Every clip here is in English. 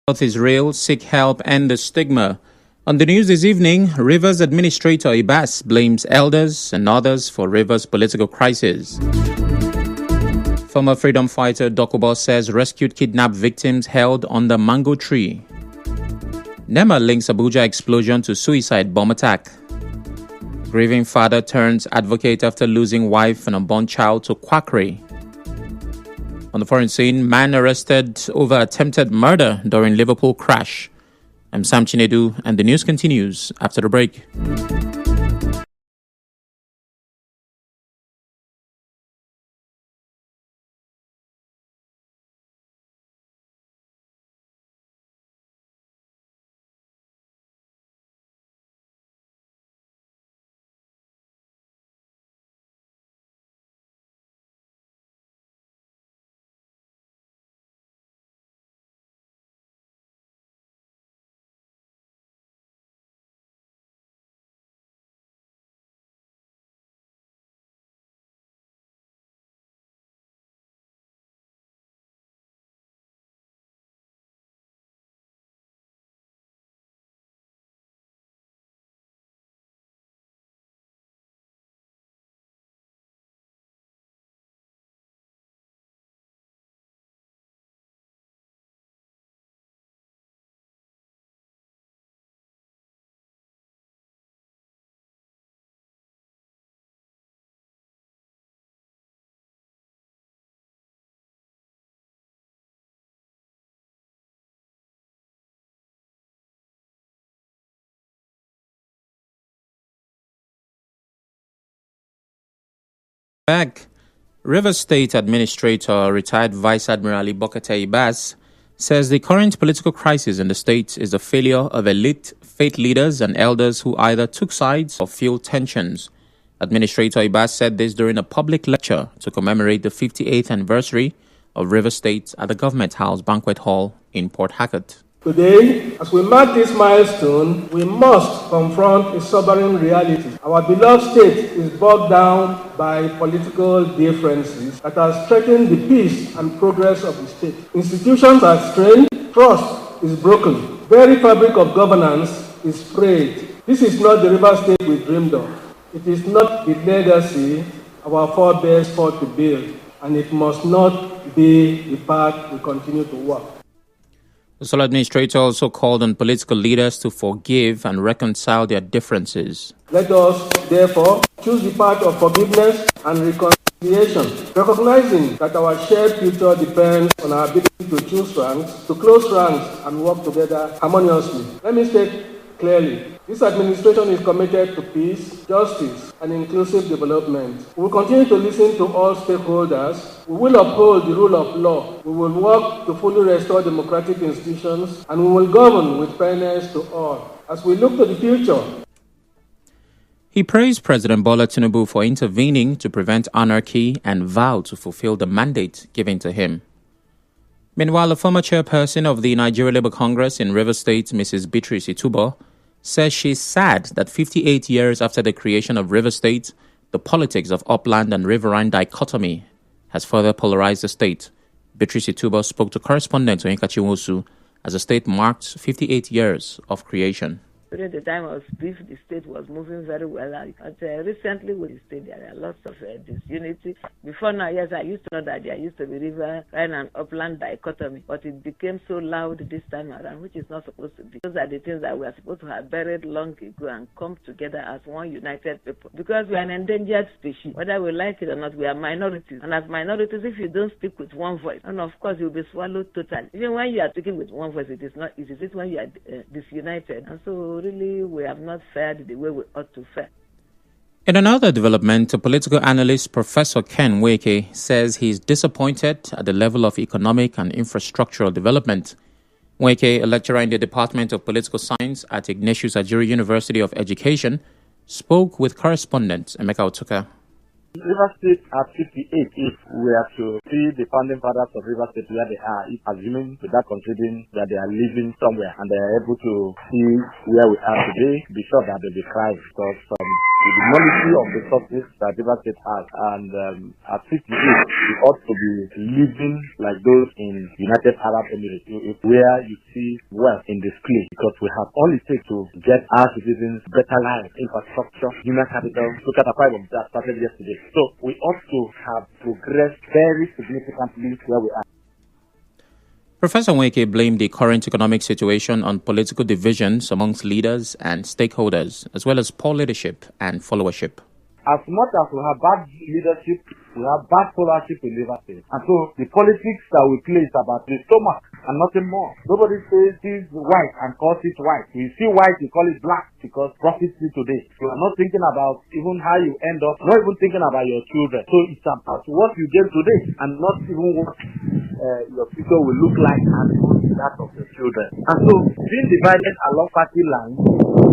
Health is real, seek help, and the stigma. On the news this evening, Rivers Administrator Ibas blames elders and others for Rivers' political crisis. Former freedom fighter Dokubo says rescued kidnapped victims held under mango tree. NEMA links Abuja explosion to suicide bomb attack. Grieving father turns advocate after losing wife and unborn child to quackery. On the foreign scene, man arrested over attempted murder during Liverpool crash. I'm Sam Chinedu, and the news continues after the break. Back. Rivers State Administrator, retired Vice Admiral Ibokete Ibas, says the current political crisis in the state is the failure of elite faith leaders and elders who either took sides or fueled tensions. Administrator Ibas said this during a public lecture to commemorate the 58th anniversary of Rivers State at the Government House Banquet Hall in Port Harcourt. Today, as we mark this milestone, we must confront a sobering reality. Our beloved state is bogged down by political differences that have threatened the peace and progress of the state. Institutions are strained, trust is broken, very fabric of governance is frayed. This is not the River State we dreamed of. It is not the legacy our forebears fought to build, and it must not be the path we continue to walk. The sole administrator also called on political leaders to forgive and reconcile their differences. Let us, therefore, choose the path of forgiveness and reconciliation, recognizing that our shared future depends on our ability to choose ranks, to close ranks, and work together harmoniously. Let me state clearly, this administration is committed to peace, justice, and inclusive development. We will continue to listen to all stakeholders. We will uphold the rule of law. We will work to fully restore democratic institutions, and we will govern with fairness to all. As we look to the future, he praised President Bola Tinubu for intervening to prevent anarchy and vowed to fulfill the mandate given to him. Meanwhile, the former chairperson of the Nigeria Labour Congress in Rivers State, Mrs. Beatrice Itubo, says she's sad that 58 years after the creation of Rivers State, the politics of upland and riverine dichotomy has further polarized the state. Beatrice Itubo spoke to correspondent Onyeka Chinwosu as the state marked 58 years of creation. During the time of peace, the state was moving very well. But recently with the state, there are lots of disunity. Before now, yes, I used to know that there used to be river and upland dichotomy, but it became so loud this time around, which is not supposed to be. Those are the things that we are supposed to have buried long ago and come together as one united people. Because we are an endangered species. Whether we like it or not, we are minorities. And as minorities, if you don't speak with one voice, and of course, you'll be swallowed totally. Even when you are speaking with one voice, it is not easy. It is when you are disunited. And so really, we have not fared the way we ought to fare. In another development, a political analyst, Professor Ken Nweke, says he's disappointed at the level of economic and infrastructural development. Nweke, a lecturer in the Department of Political Science at Ignatius Ajuri University of Education, spoke with correspondent Emeka Otuka. River State at 58, if we are to see the founding fathers of River State where they are, if assuming without considering that they are living somewhere and they are able to see where we are today, be sure that they'll be crying because with the monetary of the resources that Rivers State has. And at 58, we ought to be living like those in United Arab Emirates, where you see wealth in display, because we have all it takes to get our citizens better life, infrastructure, human capital. Look at the five of that started yesterday. So we ought to have progressed very significantly where we are. Professor Nweke blamed the current economic situation on political divisions amongst leaders and stakeholders, as well as poor leadership and followership. As much as we have bad leadership, we have bad followership in Rivers State. And so the politics that we play is about the stomach and nothing more. Nobody says this white and calls it white. We see white, we call it black because profits see today. You are not thinking about even how you end up, not even thinking about your children. So it's about what you get today and not even what your future will look like and that of your children. And so being divided along party lines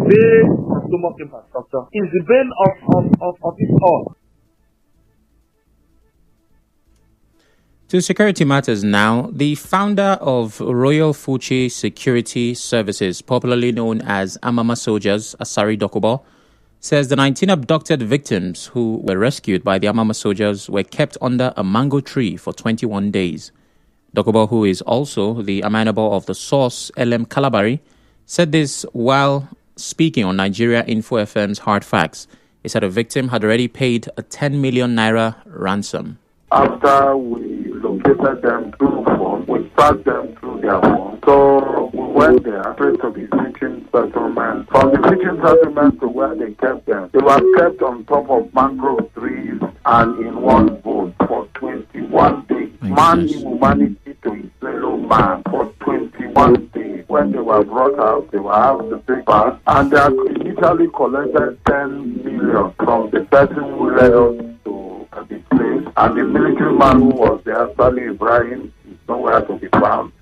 based on stomach infrastructure is the bane of it all. To security matters now, the founder of Royal Fuchi Security Services, popularly known as Amama Soldiers, Asari Dokubo, says the 19 abducted victims who were rescued by the Amama Soldiers were kept under a mango tree for 21 days. Dokubo, who is also the Amanabo of the source LM Kalabari, said this while speaking on Nigeria Info FM's Hard Facts. He said a victim had already paid a 10 million naira ransom. After we located them through phone, we tracked them through their phone. So we went there straight to the teaching settlement. From the teaching settlement to where they kept them, they were kept on top of mangrove trees and in one boat for 21 days. Man humanity to his fellow man for 21 days. When they were brought out, they were asked to take part, and they had initially collected 10 million from the person who led us to the place, and the military man who was there, Sally Ibrahim, is nowhere to be found.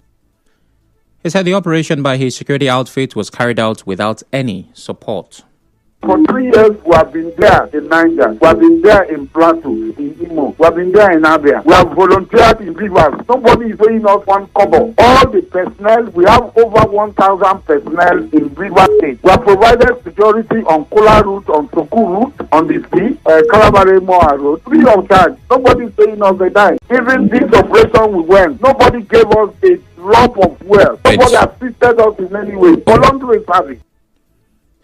He said the operation by his security outfit was carried out without any support. For 3 years, we have been there in Niger, we have been there in Plateau, in Imo, we have been there in Abia, we have volunteered in Rivers. Nobody is paying us one kobo. All the personnel, we have over 1,000 personnel in Rivers State. We have provided security on Kola Route, on Soku Route, on the sea, Kalabare Moa Road, free of charge. Nobody is paying us a dime. Even this operation we went, nobody gave us a drop of wealth. Nobody assisted us in any way. Voluntary service.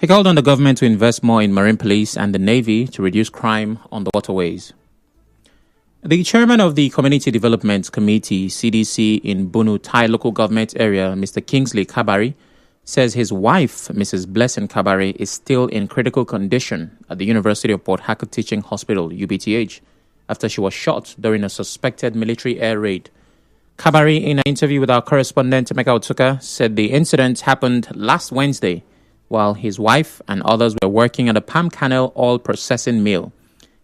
He called on the government to invest more in marine police and the Navy to reduce crime on the waterways. The chairman of the Community Development Committee, CDC, in Bunu Thai local government area, Mr. Kingsley Kabari, says his wife, Mrs. Blessing Kabari, is still in critical condition at the University of Port Harcourt Teaching Hospital, UPTH, after she was shot during a suspected military air raid. Kabari, in an interview with our correspondent, Emeka Otsuka, said the incident happened last Wednesday while his wife and others were working at a palm kernel oil processing mill.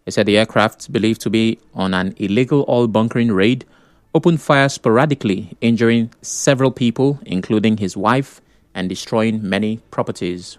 He said the aircraft, believed to be on an illegal oil bunkering raid, opened fire sporadically, injuring several people, including his wife, and destroying many properties.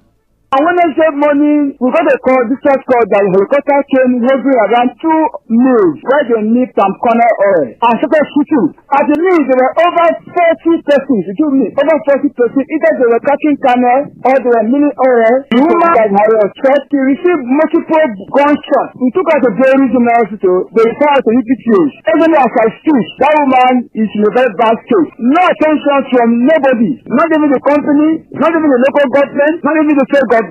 On Wednesday morning, we got a call, distress call that the helicopter came hovering around 2 mills where they need some corner oil and started shooting. At the mill, there were over 40 persons, over 40 persons, either they were catching kernel or they were milling oil. The woman that had a threat, she received multiple gunshots. We took her to Jerry General Hospital, they referred her to UPTH. Even as I speak, that woman is in a very bad state. No attention from nobody, not even the company, not even the local government, not even the state government.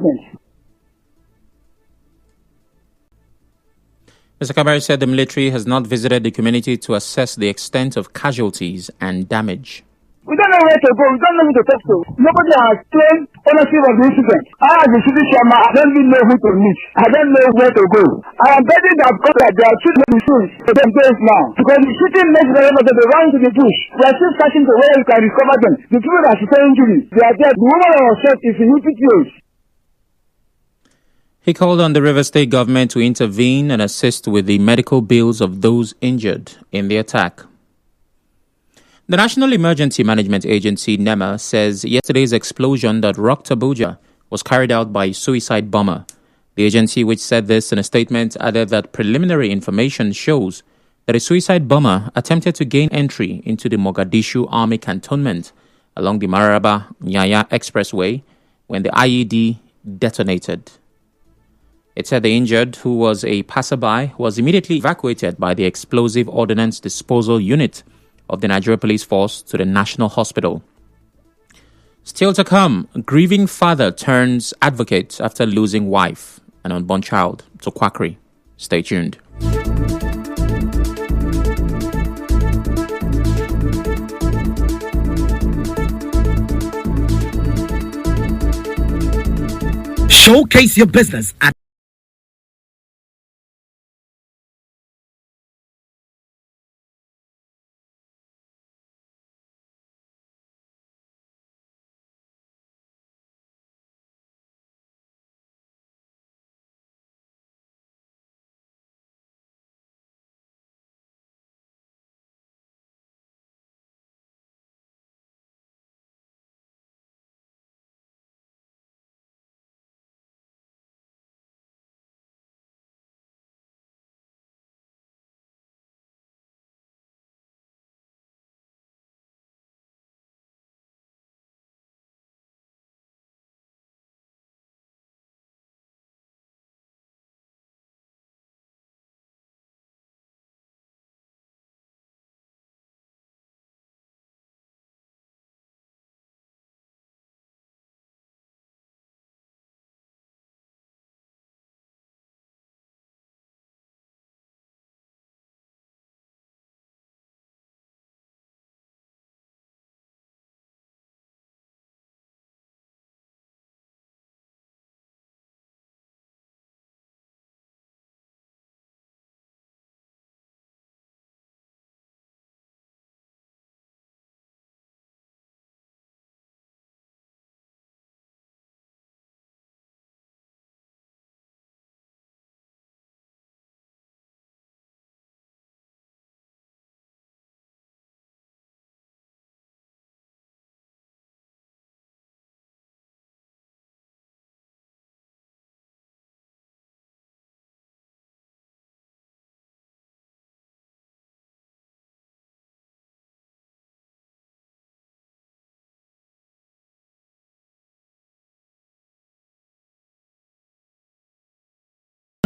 Mr. Kabari said the military has not visited the community to assess the extent of casualties and damage. We don't know where to go. We don't know who to talk to. Nobody has claimed ownership of the incident. I, as the city chairman, I don't even know who to meet. I don't know where to go. I am betting that God that they are shooting the machines for them days now. Because the shooting makes them that they run to the bush. We are still searching to where we can recover them. The people that sustain injuries, they are dead. The woman that was shot is in UPTH. He called on the Rivers State government to intervene and assist with the medical bills of those injured in the attack. The National Emergency Management Agency, NEMA, says yesterday's explosion that rocked Abuja was carried out by a suicide bomber. The agency, which said this in a statement, added that preliminary information shows that a suicide bomber attempted to gain entry into the Mogadishu Army cantonment along the Mararaba-Nyaya Expressway when the IED detonated. It said the injured, who was a passerby, was immediately evacuated by the Explosive Ordnance Disposal Unit of the Nigeria Police Force to the National Hospital. Still to come, grieving father turns advocate after losing wife and unborn child to quackery. Stay tuned. Showcase your business at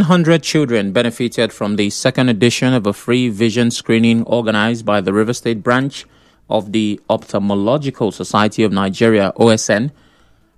$100 children benefited from the second edition of a free vision screening organized by the River State branch of the Ophthalmological Society of Nigeria, OSN.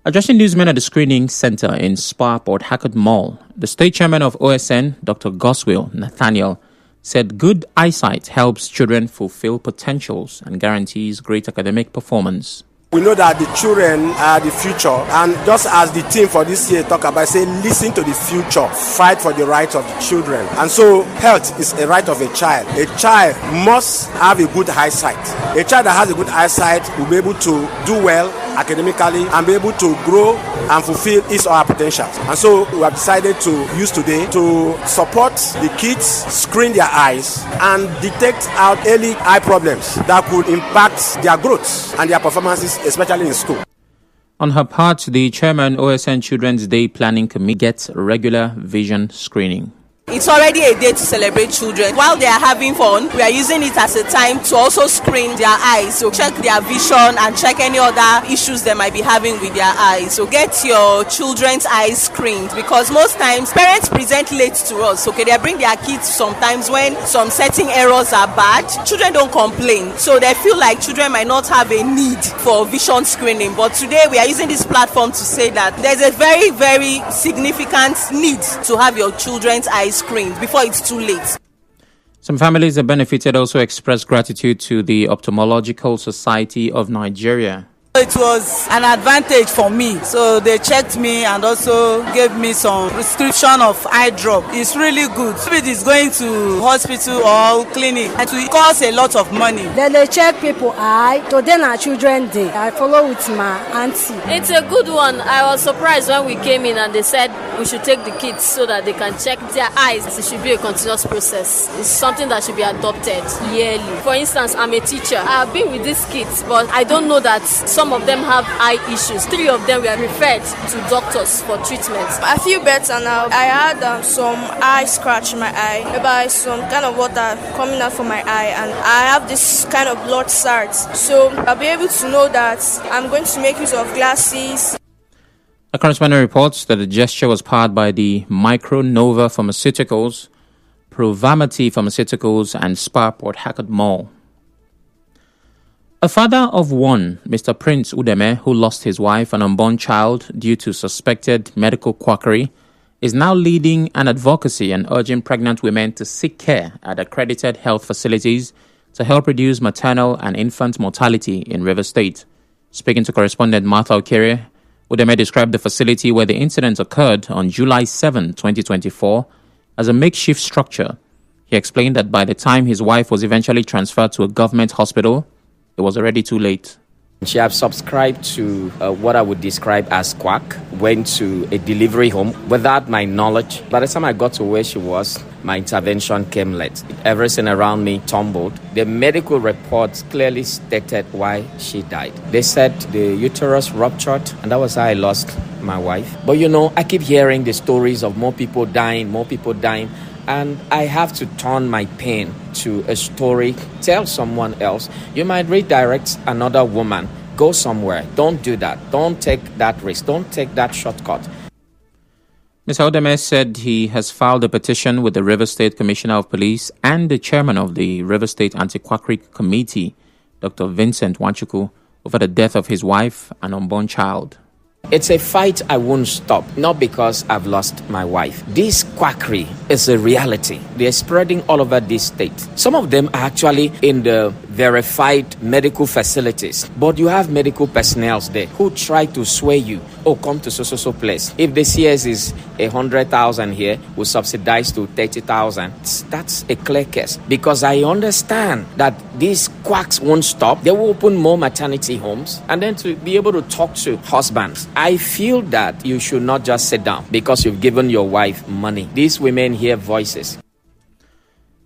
Addressing newsmen at the screening center in Spa Port Harcourt Mall, the state chairman of OSN, Dr. Goswill Nathaniel, said good eyesight helps children fulfill potentials and guarantees great academic performance. We know that the children are the future, and just as the theme for this year talk about, say, listen to the future, fight for the rights of the children. And so health is a right of a child. A child must have a good eyesight. A child that has a good eyesight will be able to do well academically and be able to grow and fulfill his or her potentials. And so we have decided to use today to support the kids, screen their eyes, and detect out early eye problems that could impact their growth and their performances, especially in school. On her part, the chairman OSN Children's Day Planning Committee gets regular vision screening. It's already a day to celebrate children. While they are having fun, we are using it as a time to also screen their eyes. So check their vision and check any other issues they might be having with their eyes. So get your children's eyes screened, because most times parents present late to us. Okay, they bring their kids sometimes when some setting errors are bad. Children don't complain. So they feel like children might not have a need for vision screening. But today we are using this platform to say that there's a very, very significant need to have your children's eyes screened before it's too late. Some families that benefited also expressed gratitude to the Ophthalmological Society of Nigeria. It was an advantage for me. So they checked me and also gave me some prescription of eye drop. It's really good. If it is going to hospital or clinic, it will cost a lot of money. Then they check people eye. Today na Children's Day. I follow with my auntie. It's a good one. I was surprised when we came in and they said we should take the kids so that they can check their eyes. It should be a continuous process. It's something that should be adopted yearly. For instance, I'm a teacher. I've been with these kids, but I don't know that some of them have eye issues. 3 of them were referred to doctors for treatment. I feel better now. I had some eye scratch in my eye, by some kind of water coming out from my eye, and I have this kind of blood starts. So I'll be able to know that I'm going to make use of glasses. A correspondent reports that the gesture was powered by the Micronova Pharmaceuticals, Provamity Pharmaceuticals, and Spa Port Harcourt Mall. A father of one, Mr. Prince Udeme, who lost his wife and unborn child due to suspected medical quackery, is now leading an advocacy and urging pregnant women to seek care at accredited health facilities to help reduce maternal and infant mortality in Rivers State. Speaking to correspondent Martha Okere, Udeme described the facility where the incident occurred on July 7, 2024, as a makeshift structure. He explained that by the time his wife was eventually transferred to a government hospital, it was already too late. She had subscribed to what I would describe as quack, went to a delivery home without my knowledge. By the time I got to where she was, my intervention came late. Everything around me tumbled. The medical reports clearly stated why she died. They said the uterus ruptured, and that was how I lost my wife. But I keep hearing the stories of more people dying. And I have to turn my pain to a story, tell someone else. You might redirect another woman. Go somewhere. Don't do that. Don't take that risk. Don't take that shortcut. Mr. Udeme said he has filed a petition with the Rivers State Commissioner of Police and the chairman of the Rivers State Anti-Quackery Committee, Dr. Vincent Wanchuku, over the death of his wife and unborn child. It's a fight I won't stop, not because I've lost my wife. This quackery is a reality. They're spreading all over this state. Some of them are actually in the verified medical facilities, but you have medical personnel there who try to sway you. Oh, come to so place. If the CS is 100,000 here, we subsidize to 30,000. That's a clear case, because I understand that these quacks won't stop. They will open more maternity homes, and then to be able to talk to husbands. I feel that you should not just sit down because you've given your wife money. These women hear voices.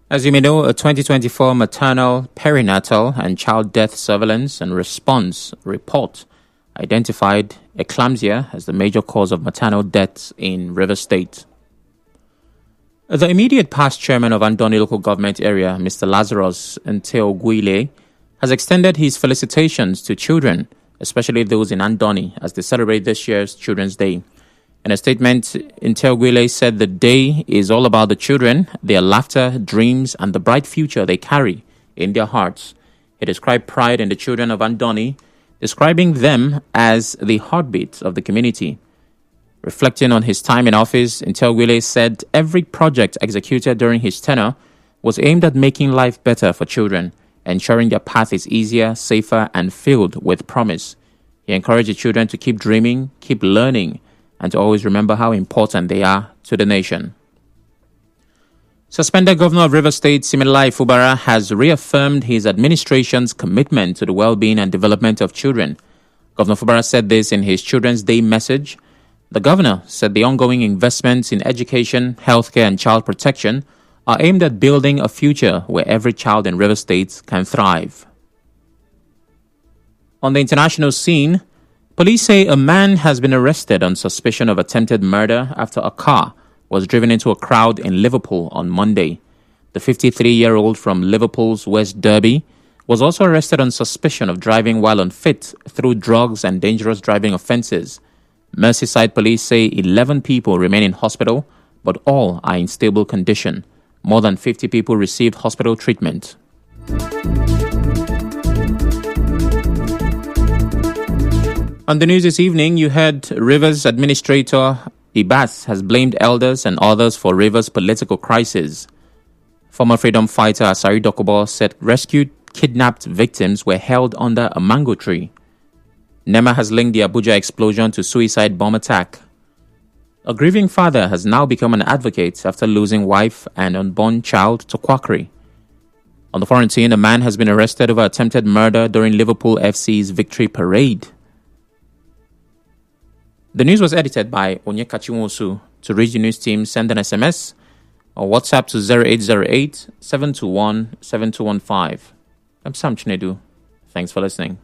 As you may know, a 2024 maternal, perinatal, and child death surveillance and response report identified eclampsia as the major cause of maternal deaths in Rivers State. The immediate past chairman of Andoni local government area, Mr. Lazarus Nteoguile, has extended his felicitations to children, especially those in Andoni, as they celebrate this year's Children's Day. In a statement, Nteoguile said the day is all about the children, their laughter, dreams, and the bright future they carry in their hearts. He described pride in the children of Andoni, describing them as the heartbeat of the community. Reflecting on his time in office, Nteoguile said every project executed during his tenure was aimed at making life better for children, ensuring their path is easier, safer, and filled with promise. He encouraged the children to keep dreaming, keep learning, and to always remember how important they are to the nation. Suspended Governor of Rivers State, Siminalayi Fubara, has reaffirmed his administration's commitment to the well-being and development of children. Governor Fubara said this in his Children's Day message. The governor said the ongoing investments in education, healthcare, and child protection are aimed at building a future where every child in Rivers State can thrive. On the international scene, police say a man has been arrested on suspicion of attempted murder after a car was driven into a crowd in Liverpool on Monday. The 53-year-old from Liverpool's West Derby was also arrested on suspicion of driving while unfit through drugs and dangerous driving offences. Merseyside police say 11 people remain in hospital, but all are in stable condition. More than 50 people received hospital treatment. On the news this evening, you heard Rivers Administrator Ibas has blamed elders and others for Rivers' political crisis. Former freedom fighter Asari Dokubo said rescued kidnapped victims were held under a mango tree. NEMA has linked the Abuja explosion to suicide bomb attack. A grieving father has now become an advocate after losing wife and unborn child to quackery. On the foreign scene, a man has been arrested over attempted murder during Liverpool FC's victory parade. The news was edited by Onyeka Chinwosu. To reach the news team, send an SMS or WhatsApp to 0808 721 7215. I'm Sam Chinedu. Thanks for listening.